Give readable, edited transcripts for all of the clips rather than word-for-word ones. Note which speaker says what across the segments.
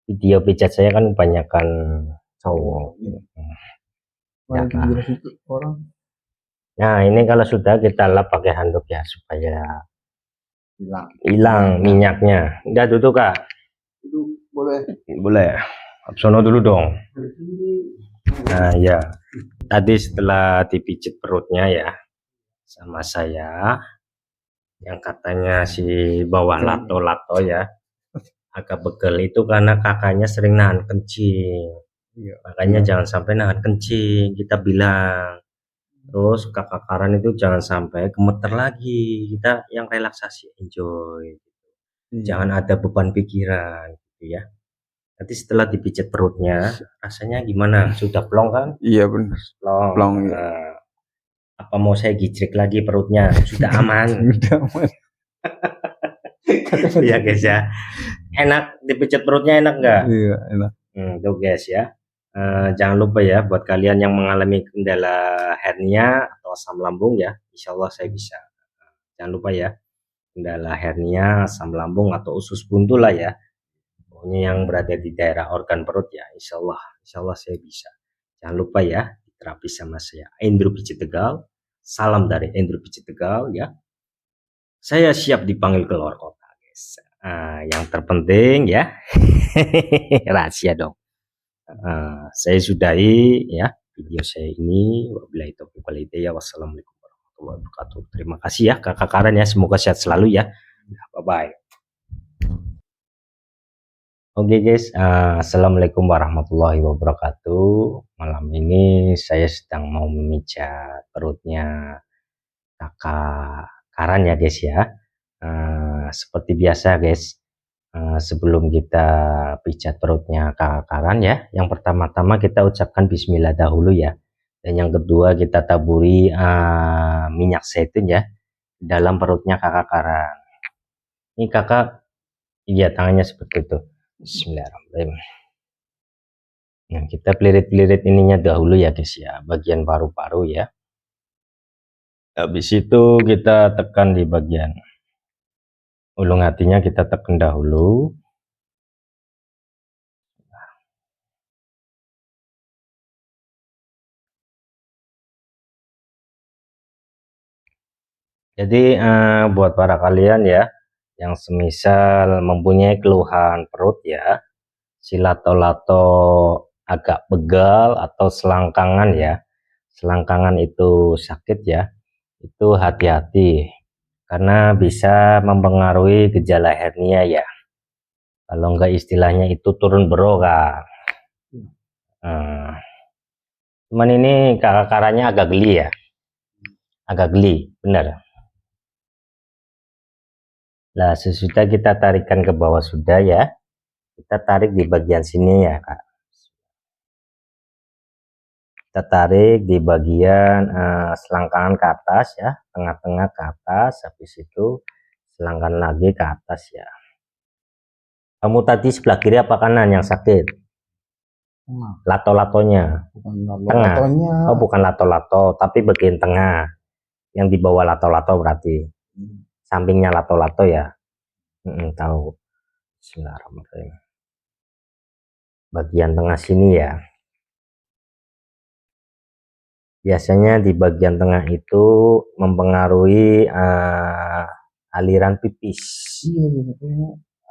Speaker 1: video pijat saya kan kebanyakan cowok.
Speaker 2: Mana
Speaker 1: Ya,
Speaker 2: di situ orang
Speaker 1: nah ini kalau sudah kita lap pakai handuk ya supaya
Speaker 2: hilang.
Speaker 1: hilang minyaknya. Udah duduk kak?
Speaker 2: Itu boleh.
Speaker 1: Boleh. Absono dulu dong. Nah ya, tadi setelah dipijit perutnya ya sama saya, yang katanya si bawah lato-lato ya agak begel itu karena kakaknya sering nahan kencing. Makanya jangan sampai nahan kencing, kita bilang. Terus kakak Karan itu jangan sampai gemeter lagi, kita yang relaksasi, enjoy. Jangan ada beban pikiran gitu ya. Nanti setelah dipijat perutnya rasanya gimana? Sudah plong kan?
Speaker 2: Iya benar.
Speaker 1: Plong. Nah, apa mau saya gijrek lagi perutnya? Sudah aman.
Speaker 2: Sudah aman.
Speaker 1: Iya guys ya. Enak dipijat perutnya, enak nggak?
Speaker 2: Iya enak.
Speaker 1: Tuh guys ya. Jangan lupa ya buat kalian yang mengalami kendala hernia atau asam lambung ya, insya Allah saya bisa. Jangan lupa ya, kendala hernia, asam lambung atau usus buntu lah ya, pokoknya yang berada di daerah organ perut ya, insya Allah saya bisa. Jangan lupa ya, terapi sama saya Andrew Pijit Tegal. Salam dari Andrew Pijit Tegal ya. Saya siap dipanggil ke luar kota guys. Yang terpenting ya rahasia dong. Saya sudahi ya video saya ini. Wabillahi taufiq wal hidayah. Wassalamualaikum warahmatullahi wabarakatuh. Terima kasih ya kakak Karen ya, semoga sehat selalu ya. Bye bye. Oke guys, assalamualaikum warahmatullahi wabarakatuh. Malam ini saya sedang mau memijat perutnya kakak Karen ya guys ya. Seperti biasa guys, sebelum kita pijat perutnya kakak Karan ya, yang pertama-tama kita ucapkan bismillah dahulu ya, dan yang kedua kita taburi minyak zaitun ya dalam perutnya kakak Karan. Ini kakak, iya tangannya seperti itu. Bismillahirrahmanirrahim. Nah kita pelirit-pelirit ininya dahulu ya guys ya, bagian paru-paru ya. Habis itu kita tekan di bagian ulung hatinya, kita tekan dahulu. Jadi buat para kalian ya yang semisal mempunyai keluhan perut ya, si lato-lato agak pegal atau selangkangan ya, selangkangan itu sakit ya, itu hati-hati karena bisa mempengaruhi gejala hernia ya. Kalau enggak istilahnya itu turun bro kak. Cuman ini kakak Karanya agak geli ya, agak geli bener. Nah sesudah kita tarikan ke bawah sudah ya, kita tarik di bagian sini ya kak, kita tarik di bagian selangkangan ke atas ya, tengah-tengah ke atas, habis itu selangkangan lagi ke atas ya. Kamu tadi sebelah kiri apa kanan yang sakit? Lato-latonya tengah. Oh bukan lato-lato, tapi bagian tengah yang di bawah lato-lato berarti sampingnya lato-lato ya. Tahu. Bismillahirrahmanirrahim. Bagian tengah sini ya, biasanya di bagian tengah itu mempengaruhi aliran pipis.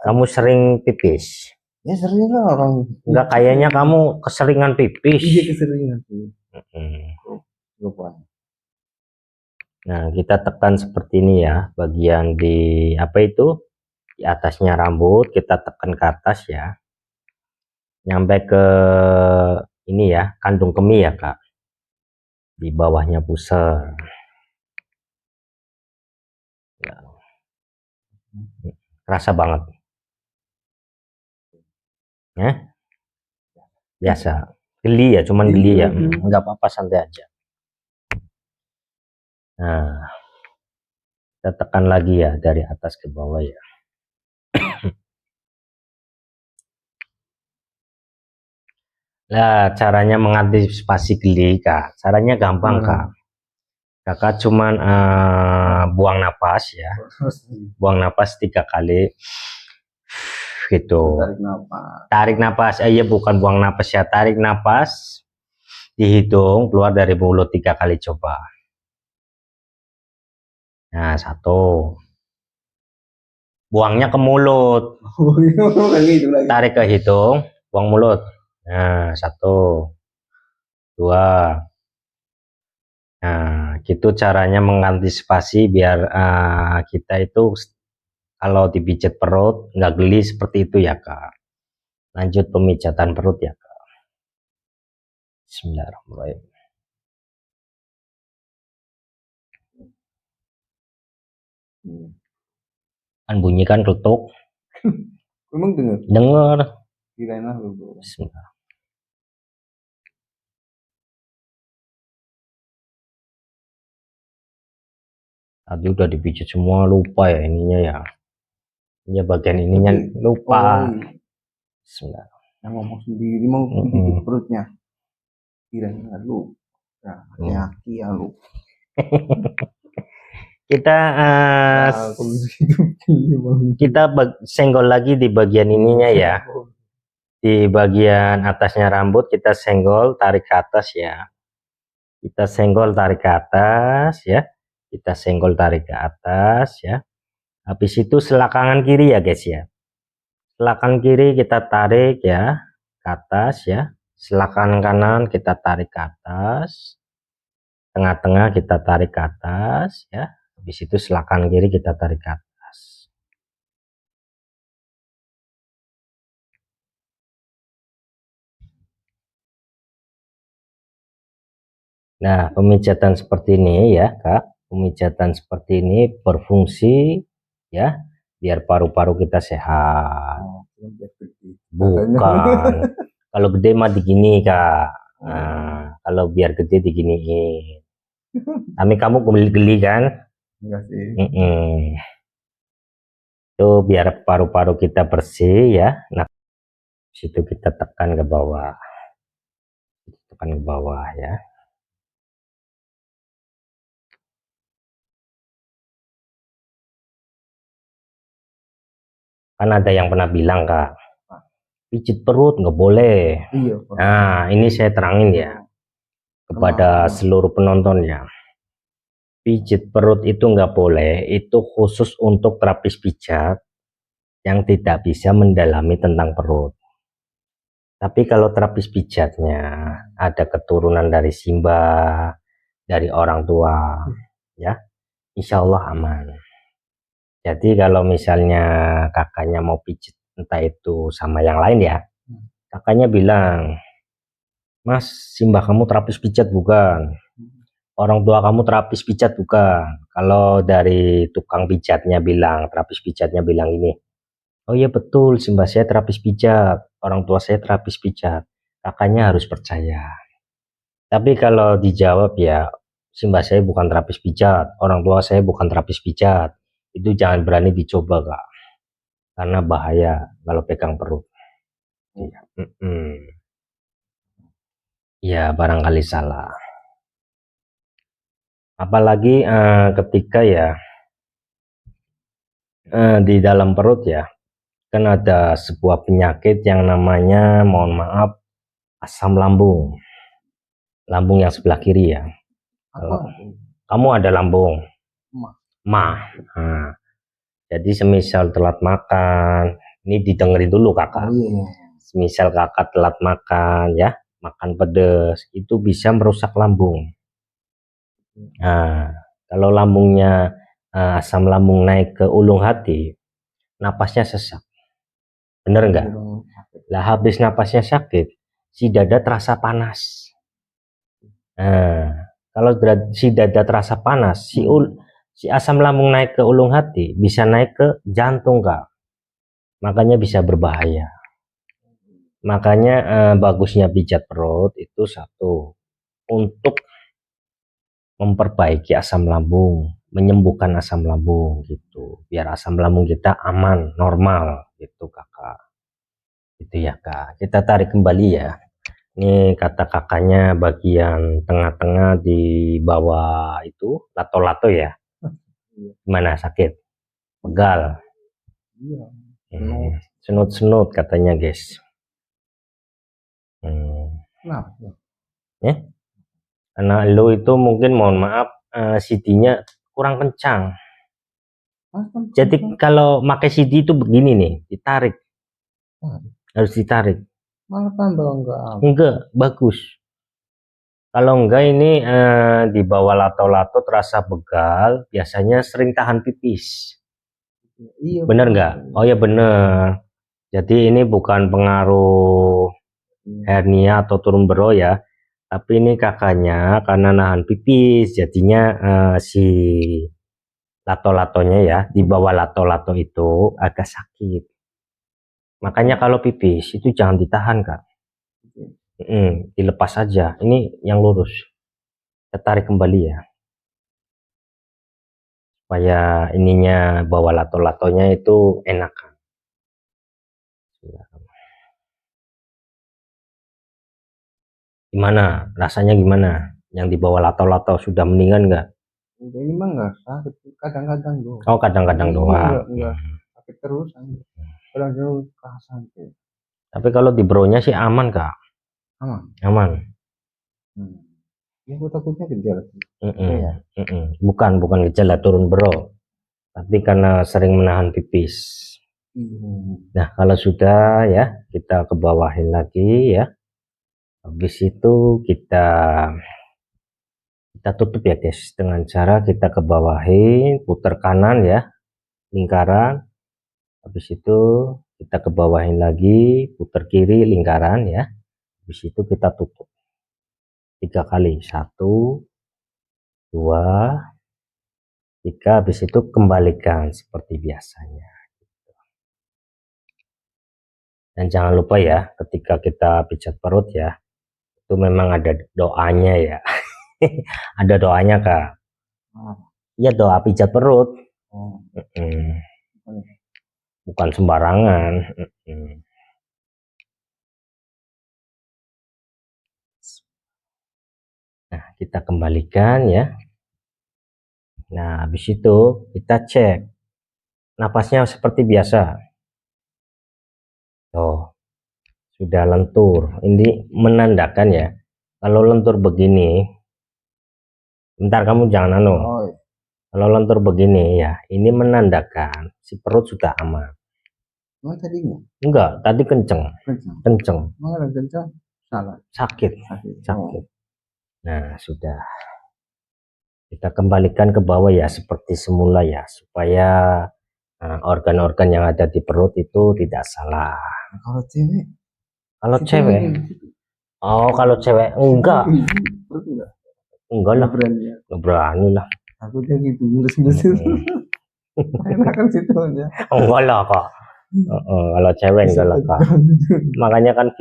Speaker 1: Kamu sering pipis?
Speaker 2: Ya sering lah orang.
Speaker 1: Enggak, kayaknya kamu keseringan pipis.
Speaker 2: Iya keseringan.
Speaker 1: Nah kita tekan seperti ini ya, bagian di apa itu, di atasnya rambut kita tekan ke atas ya, nyampe ke ini ya, kandung kemih ya kak, di bawahnya pusar ya. Kerasa banget ya, biasa geli ya, cuman geli ya, nggak apa-apa, santai aja. Nah kita tekan lagi ya dari atas ke bawah ya. Nah caranya mengantisipasi geli kak, caranya gampang kak. Kakak cuman buang napas ya, buang napas 3 kali, gitu.
Speaker 2: Tarik nafas.
Speaker 1: Tarik napas, iya bukan buang napas ya, tarik napas, dihitung keluar dari mulut 3 kali coba. Nah, 1. Buangnya ke mulut.
Speaker 2: Bukan gitu lagi.
Speaker 1: Tarik ke hidung, buang mulut. Nah, 1, 2. Nah, gitu caranya mengantisipasi biar kita itu kalau dipijat perut nggak geli seperti itu ya Kak. Lanjut pemijatan perut ya Kak. Bismillahirrahmanirrahim. Kan bunyi kan kletuk.
Speaker 2: Emang denger?
Speaker 1: Dengar.
Speaker 2: Kirain lah lu.
Speaker 1: Bismillah. Tadi udah dipijat semua, lupa ya ininya ya. Ya bagian ininya lupa. Bismillah.
Speaker 2: Yang ngomong sendiri mau pijit perutnya. Kirain lah lu. Nah, yaki ya lu.
Speaker 1: Kita kita senggol lagi di bagian ininya ya. Di bagian atasnya rambut kita senggol, tarik ke atas ya. Kita senggol, tarik ke atas ya. Kita senggol, tarik ke atas ya. Habis itu sebelah kanan kiri ya guys ya. Sebelah kanan kiri kita tarik ya ke atas ya. Sebelah kanan kita tarik ke atas. Tengah-tengah kita tarik ke atas ya. Habis itu sebelah kanan kiri kita tarik ke atas. Nah, pemijatan seperti ini ya Kak, pemijatan seperti ini berfungsi ya biar paru-paru kita sehat. Bukan, kalau gede mah digini Kak. Nah, kalau biar gede diginiin. Tapi kamu geli kan?
Speaker 2: Enggak sih.
Speaker 1: Itu biar paru-paru kita bersih ya. Nah, situ kita tekan ke bawah. Tekan ke bawah ya. Kan ada yang pernah bilang Kak, pijit perut nggak boleh.
Speaker 2: Iya.
Speaker 1: Nah, ini saya terangin ya kepada seluruh penonton ya. Pijit perut itu nggak boleh, itu khusus untuk terapis pijat yang tidak bisa mendalami tentang perut. Tapi kalau terapis pijatnya ada keturunan dari Simba, dari orang tua, ya, insya Allah aman. Jadi kalau misalnya kakaknya mau pijit entah itu sama yang lain ya, kakaknya bilang, Mas, Simba kamu terapis pijat bukan? Orang tua kamu terapis pijat bukan? Kalau dari tukang pijatnya bilang, terapis pijatnya bilang ini, oh iya betul, Simba saya terapis pijat, orang tua saya terapis pijat, kakaknya harus percaya. Tapi kalau dijawab ya, Simba saya bukan terapis pijat, orang tua saya bukan terapis pijat, itu jangan berani dicoba Kak, karena bahaya kalau pegang perut. Ya barangkali salah. Apalagi ketika ya di dalam perut ya, kan ada sebuah penyakit yang namanya, mohon maaf, asam lambung. Lambung yang sebelah kiri ya. Kalau kamu ada lambung, mah. Nah, jadi semisal telat makan, ini didengerin dulu kakak. Semisal kakak telat makan ya, makan pedas, itu bisa merusak lambung. Nah, kalau lambungnya asam lambung naik ke ulung hati, napasnya sesak. Bener nggak? Lah habis napasnya sakit, si dada terasa panas. Nah, kalau si dada terasa panas, si asam lambung naik ke ulung hati, bisa naik ke jantung Kak. Makanya bisa berbahaya. Makanya bagusnya pijat perut itu satu, untuk memperbaiki asam lambung, menyembuhkan asam lambung gitu. Biar asam lambung kita aman, normal gitu Kakak. Itu ya Kak. Kita tarik kembali ya. Ini kata kakaknya bagian tengah-tengah di bawah itu, lato-lato ya. Gimana, sakit? Pegal? senut-senut katanya guys.
Speaker 2: Kenapa?
Speaker 1: Ya, karena lo itu mungkin mohon maaf CD-nya kurang kencang. Jadi kalau pakai CD itu begini nih, ditarik, harus ditarik.
Speaker 2: Malah tambah
Speaker 1: Enggak bagus. Kalau enggak ini di bawah lato-lato terasa begal, biasanya sering tahan pipis.
Speaker 2: Iya.
Speaker 1: Bener nggak? Oh ya bener. Jadi ini bukan pengaruh hernia atau turun bero ya, tapi ini kakaknya karena nahan pipis, jadinya si lato-latonya ya, di bawah lato-lato itu agak sakit. Makanya kalau pipis itu jangan ditahan kak. Dilepas saja. Ini yang lurus. Kita tarik kembali ya. Supaya ininya bawah lato-latonya itu enak. Gimana? Rasanya gimana? Yang di bawah lato-lato sudah mendingan nggak?
Speaker 2: Udah ini mah nggak sakit. Kadang-kadang doang.
Speaker 1: Oh kadang-kadang doang.
Speaker 2: Enggak sakit terus. Kadang-kadang sakit.
Speaker 1: Tapi kalau di bro-nya sih aman kak. Aman.
Speaker 2: Ya aku takutnya gejala.
Speaker 1: Bukan gejala turun bro, tapi karena sering menahan pipis. Nah kalau sudah ya kita ke bawahin lagi ya. Habis itu kita tutup ya guys, dengan cara kita ke bawahin, putar kanan ya, lingkaran. Habis itu kita ke bawahin lagi, putar kiri lingkaran ya. Habis itu kita tutup 3 kali, 1 2 3, habis itu kembalikan seperti biasanya. Dan jangan lupa ya, ketika kita pijat perut ya, itu memang ada doanya ya. Ada doanya kak. Iya doa pijat perut. Bukan sembarangan. Nah kita kembalikan ya. Nah habis itu kita cek napasnya seperti biasa. Oh sudah lentur. Ini menandakan ya, kalau lentur begini, bentar kamu jangan kalau lentur begini ya, ini menandakan si perut sudah aman.
Speaker 2: Tadi
Speaker 1: enggak, tadi kenceng.
Speaker 2: Malah kenceng salah.
Speaker 1: Sakit. Nah sudah, kita kembalikan ke bawah ya seperti semula ya, supaya organ-organ yang ada di perut itu tidak salah. Kalau cewek oh kalau cewek enggak lah, nggak berani lah.
Speaker 2: Takutnya gitu mulus-mulus. Enakan situ aja.
Speaker 1: Enggak lah kak. Kalau cewek enggak lah kak. Makanya kan